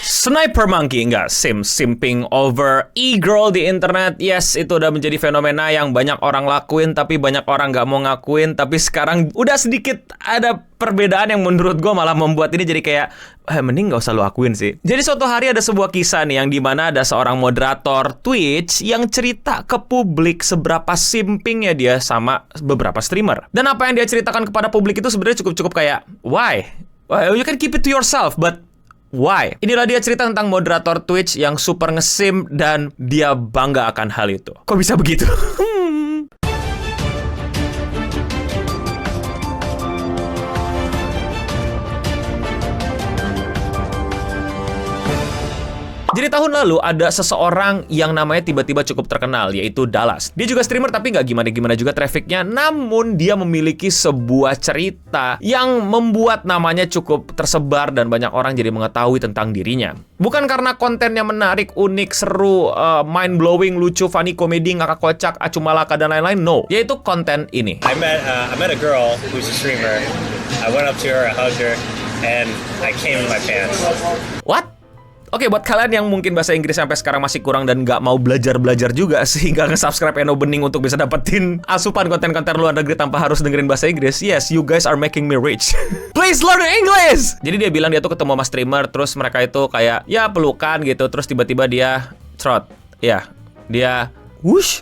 Sniper monkey, enggak, simping over e-girl di internet. Yes, itu udah menjadi fenomena yang banyak orang lakuin, tapi banyak orang nggak mau ngakuin. Tapi sekarang udah sedikit ada perbedaan yang menurut gue malah membuat ini jadi kayak, mending nggak usah lo akuin sih. Jadi suatu hari ada sebuah kisah nih yang dimana ada seorang moderator Twitch yang cerita ke publik seberapa simpingnya dia sama beberapa streamer. Dan apa yang dia ceritakan kepada publik itu sebenarnya cukup kayak, why? Well, you can keep it to yourself, but why? Inilah dia cerita tentang moderator Twitch yang super ngesim dan dia bangga akan hal itu. Kok bisa begitu? Jadi tahun lalu ada seseorang yang namanya tiba-tiba cukup terkenal, yaitu Dallas. Dia juga streamer tapi nggak gimana-gimana juga trafficnya. Namun dia memiliki sebuah cerita yang membuat namanya cukup tersebar dan banyak orang jadi mengetahui tentang dirinya. Bukan karena kontennya menarik, unik, seru, mind-blowing, lucu, funny, komedi, ngakak kocak, acumalaka, dan lain-lain. No, yaitu konten ini. I met a girl who's a streamer. I went up to her, I hugged her, and I came in my pants. What? Oke, buat kalian yang mungkin bahasa Inggris sampai sekarang masih kurang dan nggak mau belajar juga sehingga nge-subscribe Eno Bening untuk bisa dapetin asupan konten-konten luar negeri tanpa harus dengerin bahasa Inggris. Yes, you guys are making me rich. Please learn English! Jadi dia bilang dia tuh ketemu sama streamer, terus mereka itu kayak, ya pelukan gitu, terus tiba-tiba dia trot. Ya, dia whoosh.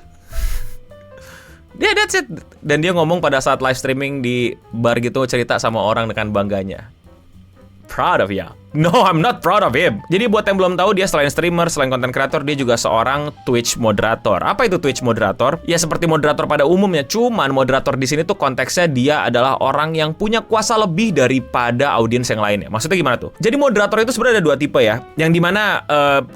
Dia that's it. Dan dia ngomong pada saat live streaming di bar gitu, cerita sama orang dengan bangganya. Proud of ya. No, I'm not proud of him. Jadi buat yang belum tahu, dia selain streamer, selain content creator, dia juga seorang Twitch moderator. Apa itu Twitch moderator? Ya seperti moderator pada umumnya, cuman moderator di sini tuh konteksnya dia adalah orang yang punya kuasa lebih daripada audiens yang lainnya. Maksudnya gimana tuh? Jadi moderator itu sebenarnya ada dua tipe ya. Yang dimana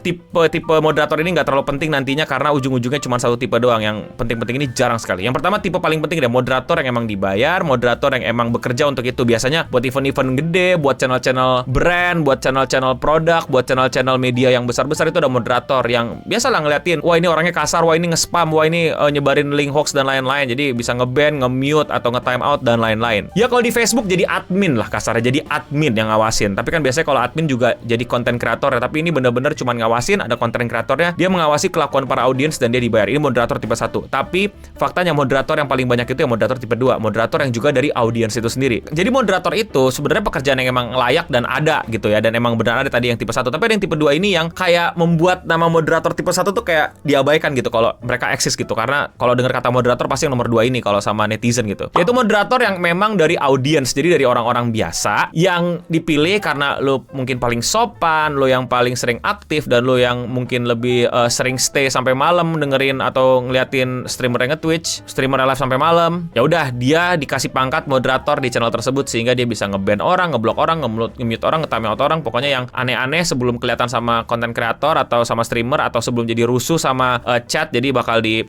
tipe moderator ini nggak terlalu penting nantinya karena ujung-ujungnya cuma satu tipe doang. Yang penting-penting ini jarang sekali. Yang pertama tipe paling penting ada moderator yang emang dibayar, moderator yang emang bekerja untuk itu. Biasanya buat event-event gede, buat channel-channel brand, buat channel-channel produk, buat channel-channel media yang besar-besar itu ada moderator yang biasalah ngeliatin, wah ini orangnya kasar, wah ini nge-spam, wah ini nyebarin link hoax dan lain-lain. Jadi bisa nge-ban, nge-mute atau nge-time out dan lain-lain. Ya kalau di Facebook jadi admin lah kasarnya, jadi admin yang ngawasin. Tapi kan biasanya kalau admin juga jadi content creator ya. Tapi ini bener-bener cuma ngawasin, ada content creatornya, dia mengawasi kelakuan para audiens dan dia dibayar. Ini moderator tipe 1. Tapi faktanya moderator yang paling banyak itu yang moderator tipe 2, moderator yang juga dari audiens itu sendiri. Jadi moderator itu sebenarnya pekerjaan yang emang layak dan ada gitu ya, dan emang benar ada tadi yang tipe 1, tapi ada yang tipe 2 ini yang kayak membuat nama moderator tipe 1 tuh kayak diabaikan gitu kalau mereka eksis gitu. Karena kalau dengar kata moderator pasti yang nomor 2 ini kalau sama netizen gitu. Yaitu moderator yang memang dari audiens, jadi dari orang-orang biasa yang dipilih karena lo mungkin paling sopan, lo yang paling sering aktif, dan lo yang mungkin lebih sering stay sampai malam dengerin atau ngeliatin streamer yang nge-Twitch, streamer live sampai malam. Ya udah, dia dikasih pangkat moderator di channel tersebut sehingga dia bisa nge-ban orang, ngeblok orang, nge-mute orang, nge-time out orang, pokoknya yang aneh-aneh sebelum kelihatan sama konten kreator atau sama streamer atau sebelum jadi rusuh sama chat, jadi bakal di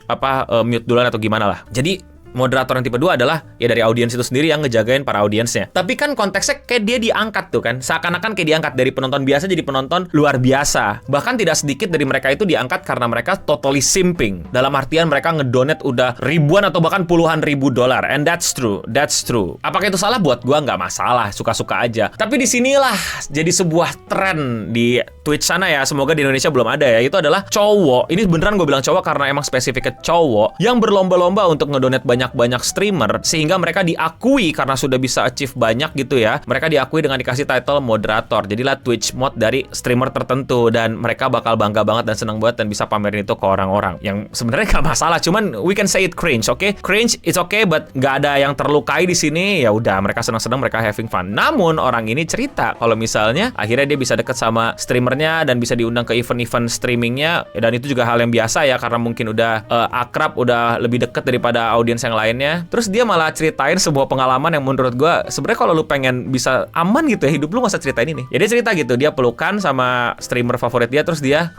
mute duluan atau gimana lah. Jadi moderator yang tipe 2 adalah ya dari audiens itu sendiri yang ngejagain para audiensnya. Tapi kan konteksnya kayak dia diangkat tuh kan. Seakan-akan kayak diangkat dari penonton biasa jadi penonton luar biasa. Bahkan tidak sedikit dari mereka itu diangkat karena mereka totally simping. Dalam artian mereka ngedonate udah ribuan atau bahkan puluhan ribu dolar. And that's true. That's true. Apakah itu salah? Buat gua nggak masalah. Suka-suka aja. Tapi disinilah jadi sebuah tren di Twitch sana ya. Semoga di Indonesia belum ada ya. Itu adalah cowok. Ini beneran gue bilang cowok karena emang spesifiknya cowok yang berlomba-lomba untuk ngedonate banyak streamer sehingga mereka diakui karena sudah bisa achieve banyak gitu ya. Mereka diakui dengan dikasih title moderator. Jadilah Twitch mod dari streamer tertentu dan mereka bakal bangga banget dan senang banget dan bisa pamerin itu ke orang-orang. Yang sebenarnya gak masalah, cuman we can say it cringe, oke? Okay? Cringe it's okay, but gak ada yang terlukai di sini. Ya udah, mereka senang-senang, mereka having fun. Namun orang ini cerita kalau misalnya akhirnya dia bisa deket sama streamernya dan bisa diundang ke event-event streamingnya, dan itu juga hal yang biasa ya karena mungkin udah akrab, udah lebih deket daripada audiens yang lainnya. Terus dia malah ceritain sebuah pengalaman yang menurut gue sebenarnya kalau lu pengen bisa aman gitu ya hidup lu, masa ceritain ini. Ya dia cerita gitu, dia pelukan sama streamer favorit dia, terus dia,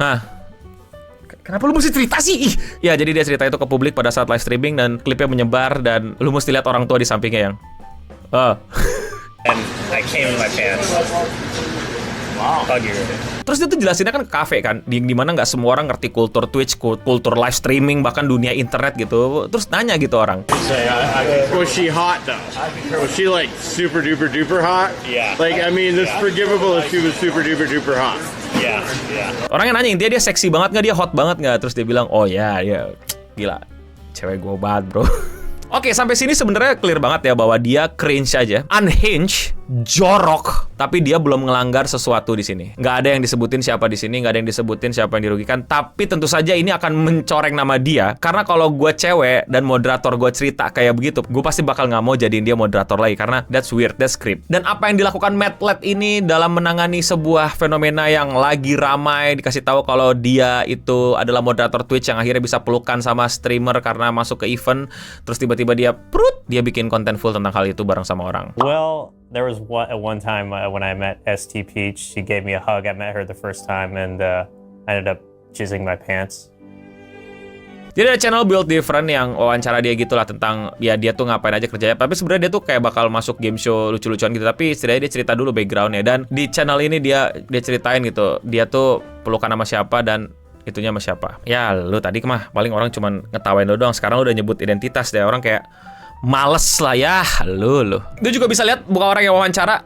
kenapa lu mesti cerita sih? Ya jadi dia cerita itu ke publik pada saat live streaming dan klipnya menyebar dan lu mesti lihat orang tua di sampingnya yang And I came in my pants. hug you. Terus dia tuh jelasinnya kan ke kafe kan, di mana nggak semua orang ngerti kultur Twitch, kultur live streaming, bahkan dunia internet gitu. Terus nanya gitu orang. Say, was she hot though? Was she like super duper duper hot? Yeah. Like, I mean, it's forgivable if she was super duper duper hot. Yeah, yeah. Orang yang nanya intinya dia seksi banget nggak, dia hot banget nggak? Terus dia bilang, oh ya, gila, cewek gue banget bro. Oke, sampai sini sebenarnya clear banget ya bahwa dia cringe aja, unhinged, jorok, tapi dia belum ngelanggar sesuatu di sini. Nggak ada yang disebutin siapa di sini, nggak ada yang disebutin siapa yang dirugikan. Tapi tentu saja ini akan mencoreng nama dia, karena kalau gue cewek dan moderator gue cerita kayak begitu, gue pasti bakal nggak mau jadiin dia moderator lagi, karena that's weird, that's creep. Dan apa yang dilakukan Matt Led ini dalam menangani sebuah fenomena yang lagi ramai, dikasih tahu kalau dia itu adalah moderator Twitch yang akhirnya bisa pelukan sama streamer karena masuk ke event, terus tiba-tiba dia dia bikin konten full tentang hal itu bareng sama orang. Well, there was one time when I met ST Peach. She gave me a hug. I met her the first time, and I ended up jizzing my pants. Jadi ada channel Build Different yang wawancara dia gitulah tentang ya dia tuh ngapain aja kerjanya. Tapi sebenarnya dia tuh kayak bakal masuk game show lucu-lucuan gitu. Tapi setidaknya dia cerita dulu backgroundnya. Dan di channel ini dia ceritain gitu, dia tuh pelukan sama siapa dan itunya sama siapa. Ya lu tadi mah paling orang cuman ngetawain lu doang. Sekarang lu udah nyebut identitas deh. Orang kayak males lah ya. Lu. Dia juga bisa lihat bukan orang yang wawancara.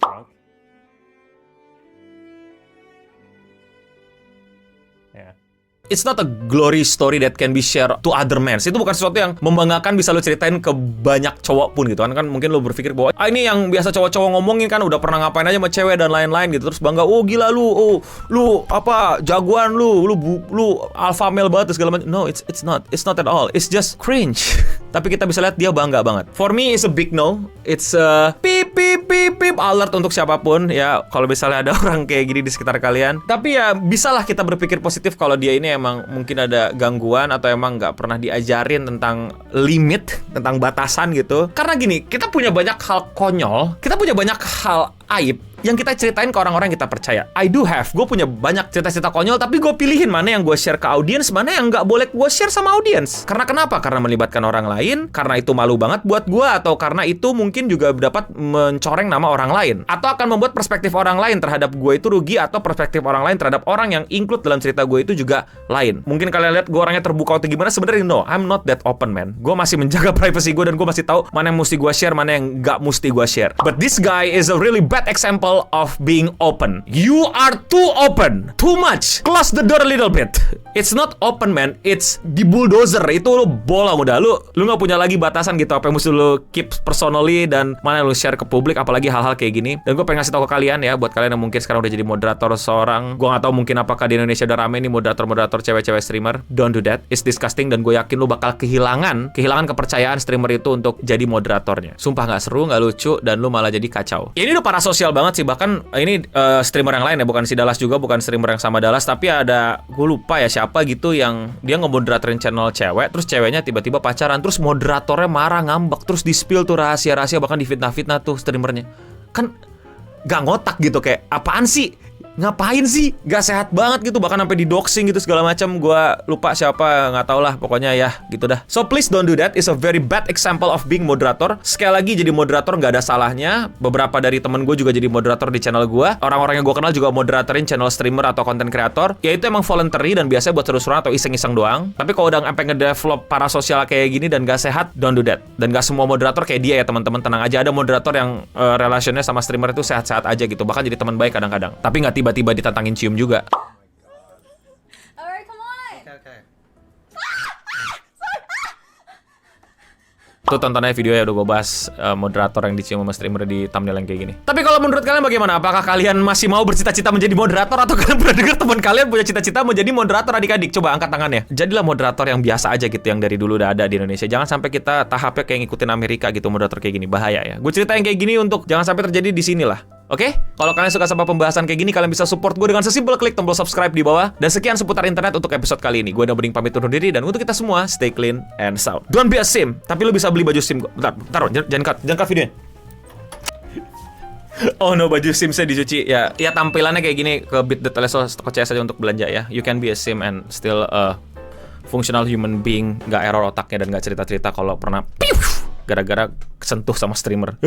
It's not a glory story that can be shared to other men. Itu bukan sesuatu yang membanggakan bisa lo ceritain ke banyak cowok pun gitu kan. Kan mungkin lo berpikir bahwa ini yang biasa cowok-cowok ngomongin kan, udah pernah ngapain aja sama cewek dan lain-lain gitu. Terus bangga, oh gila lu, lu apa jagoan lu alpha male banget segala macam. No, it's not at all. It's just cringe. Tapi kita bisa lihat dia bangga banget. For me it's a big no. It's a beep alert untuk siapapun ya, kalau misalnya ada orang kayak gini di sekitar kalian. Tapi ya bisalah kita berpikir positif kalau dia ini emang mungkin ada gangguan atau emang nggak pernah diajarin tentang limit, tentang batasan gitu. Karena gini, kita punya banyak hal konyol, kita punya banyak hal aib yang kita ceritain ke orang-orang yang kita percaya. I do have, gue punya banyak cerita-cerita konyol, tapi gue pilihin mana yang gue share ke audiens, mana yang nggak boleh gue share sama audiens. Karena kenapa? Karena melibatkan orang lain, karena itu malu banget buat gue, atau karena itu mungkin juga dapat mencoreng nama orang lain, atau akan membuat perspektif orang lain terhadap gue itu rugi, atau perspektif orang lain terhadap orang yang include dalam cerita gue itu juga lain. Mungkin kalian lihat gue orangnya terbuka atau gimana, sebenarnya no, I'm not that open man. Gue masih menjaga privacy gue dan gue masih tahu mana yang mesti gue share, mana yang nggak mesti gue share. But this guy is a really bad example of being open. You are too open, too much. Close the door a little bit. It's not open man, it's di bulldozer. Itu lu bolong udah. Lu nggak punya lagi batasan gitu. Apa yang mesti lu keep personally dan mana yang lu share ke publik, apalagi hal-hal kayak gini. Dan gue pengen ngasih tau ke kalian ya, buat kalian yang mungkin sekarang udah jadi moderator seorang. Gue nggak tahu mungkin apakah di Indonesia udah rame nih moderator cewek-cewek streamer. Don't do that. It's disgusting dan gue yakin lu bakal kehilangan kepercayaan streamer itu untuk jadi moderatornya. Sumpah nggak seru, nggak lucu, dan lu malah jadi kacau. Ini udah parasosial banget sih. Bahkan ini streamer yang lain ya, bukan si Dallas juga, bukan streamer yang sama Dallas, tapi ada, gue lupa ya siapa gitu, yang dia ngemoderatorin channel cewek, terus ceweknya tiba-tiba pacaran, terus moderatornya marah, ngambek, terus di-spill tuh rahasia-rahasia, bahkan difitnah-fitnah tuh streamernya. Kan gak ngotak gitu, kayak apaan sih? Ngapain sih? Gak sehat banget gitu, bahkan sampai di doxing gitu segala macam. Gua lupa siapa, nggak tau lah, pokoknya ya gitu dah. So please don't do that. It's a very bad example of being moderator. Sekali lagi, jadi moderator nggak ada salahnya. Beberapa dari temen gue juga jadi moderator di channel gue. Orang-orang yang gue kenal juga moderatorin channel streamer atau content creator. Ya itu emang voluntary dan biasanya buat seru-seruan atau iseng-iseng doang. Tapi kalau udah sampai ngedevelop parasosial kayak gini dan gak sehat, don't do that. Dan gak semua moderator kayak dia ya teman-teman, tenang aja. Ada moderator yang relationnya sama streamer itu sehat-sehat aja gitu, bahkan jadi teman baik kadang-kadang. Tapi nggak tiba-tiba ditantangin cium juga. Alright, come on. Okay. Tuh tontonnya videonya udah gue bahas moderator yang dicium sama streamer di thumbnail yang kayak gini. Tapi kalau menurut kalian bagaimana? Apakah kalian masih mau bercita-cita menjadi moderator, atau kalian pernah dengar teman kalian punya cita-cita menjadi moderator? Adik-adik coba angkat tangannya. Jadilah moderator yang biasa aja gitu, yang dari dulu udah ada di Indonesia. Jangan sampai kita tahapnya kayak ngikutin Amerika gitu, moderator kayak gini, bahaya ya. Gue cerita yang kayak gini untuk jangan sampai terjadi di sini lah. Oke? Kalau kalian suka sama pembahasan kayak gini, kalian bisa support gue dengan sesimpel klik tombol subscribe di bawah. Dan sekian seputar internet untuk episode kali ini. Gue udah Bening pamit undur diri, dan untuk kita semua, stay clean and sound. Don't be a sim, tapi lu bisa beli baju sim gue. Bentar, jangan cut videonya. Oh no, baju sim saya dicuci. Ya tampilannya kayak gini ke bit.ly/toko CS aja untuk belanja ya. You can be a sim and still a functional human being, gak error otaknya dan gak cerita-cerita kalau pernah gara-gara kesentuh sama streamer.